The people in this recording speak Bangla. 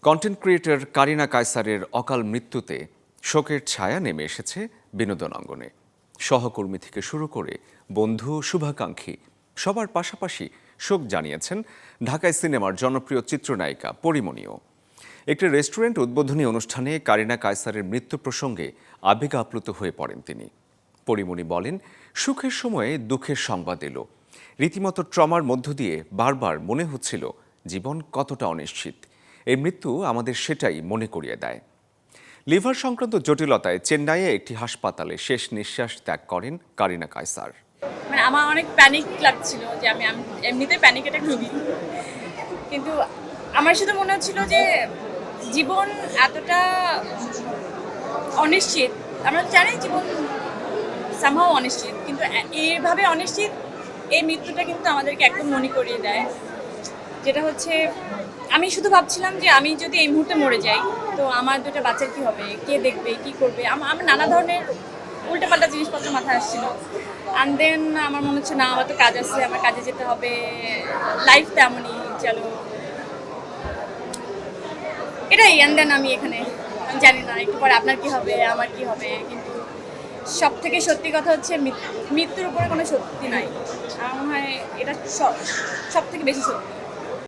কন্টেন্ট ক্রিয়েটর কারিনা কায়সারের অকাল মৃত্যুতে শোকের ছায়া নেমে এসেছে বিনোদন অঙ্গনে। সহকর্মী থেকে শুরু করে বন্ধু, শুভাকাঙ্ক্ষী সবার পাশাপাশি শোক জানিয়েছেন ঢাকায় সিনেমার জনপ্রিয় চিত্রনায়িকা পরীমনিও। একটি রেস্টুরেন্ট উদ্বোধনী অনুষ্ঠানে কারিনা কায়সারের মৃত্যু প্রসঙ্গে আবেগ আপ্লুত হয়ে পড়েন তিনি। পরীমনি বলেন, সুখের সময়ে দুঃখের সংবাদ এলো। রীতিমতো ট্রমার মধ্য দিয়ে বারবার মনে হচ্ছিল জীবন কতটা অনিশ্চিত। এই মৃত্যু আমাদের সেটাই মনে করিয়ে দেয়। লিভার সংক্রান্ত জটিলতায় চেন্নাইয়ে একটি হাসপাতালে শেষ নিঃশ্বাস ত্যাগ করেন কারিনা কায়সার। মানে আমার অনেক প্যানিক লাগছিল যে আমি এমনিতে প্যানিক অ্যাটাক রোগী, কিন্তু আমার শুধু মনে হচ্ছিল যে জীবন এতটা অনিশ্চিত। আমরা জানি জীবন সামহাও অনিশ্চিত, কিন্তু এইভাবে অনিশ্চিত এই মৃত্যুটা কিন্তু আমাদেরকে একদম মনে করিয়ে দেয়। যেটা হচ্ছে, আমি শুধু ভাবছিলাম যে আমি যদি এই মুহূর্তে মরে যাই তো আমার দুটো বাচ্চার কী হবে, কে দেখবে, কি করবে। আমার নানা ধরনের উল্টোপাল্টা জিনিসপত্র মাথায় আসছিল। অ্যান্ড দেন আমার মনে হচ্ছে না, আমার তো কাজ আছে, আমার কাজে যেতে হবে, লাইফ তেমনই, চলো এটাই। অ্যান্ড দেন আমি এখানে, আমি জানি না একটু পরে আপনার কী হবে, আমার কী হবে, কিন্তু সব থেকে সত্যি কথা হচ্ছে মৃত্যুর উপরে কোনো সত্যি নাই। আমার মনে হয় এটা সব থেকে বেশি সত্যি।